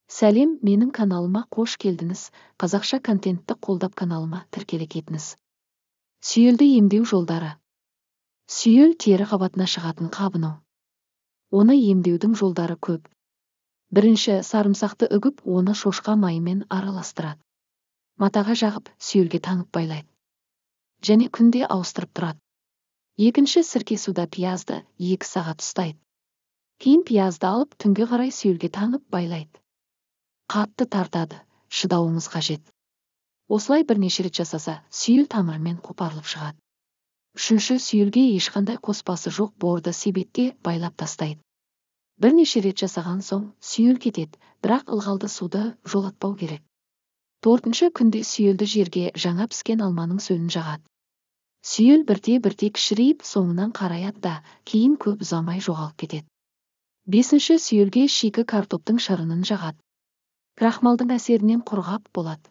Сәлем, менің каналыма қош келдіңіз. Қазақша контентті қолдап каналыма тіркеле кетіңіз. Сүйелді емдеу жолдары. Сүйел тері қабатына шығатын қабыну. Оны емдеудің жолдары көп. Бірінші, сарымсақты үгіп, оны шошқа майымен араластырады. Матаға жағып, сүйелге таңып байлайды. Және күнде ауыстырып тұрады. Екінші, сірке суда пиязды 2 сағат ұстайды. Кейін пиязды алып, түнге қарай сүйелге таңып байлайды. Қатты тартады, шыдауыңыз қажет. Осылай бірнеше рет жасаса, сүйел тамырымен қопарылып шығады. Үшінші, сүйелге ешқандай қоспасы жоқ борды себетке байлап тастайды. Бірнеше рет жасаған соң сүйел кетеді, бірақ ылғалды суды жолатпау керек. Төртінші, күнде сүйелді жерге жаңа піскен алманың сөлін жағады. Сүйел бірте-бірте кішірейіп, соңынан қараяды да, кейін көп ұзамай жоғалып кетеді. Бесінші, сүйелге шикі картоптың шырынын жағады. Крахмалдың әсерінен құрғап болады.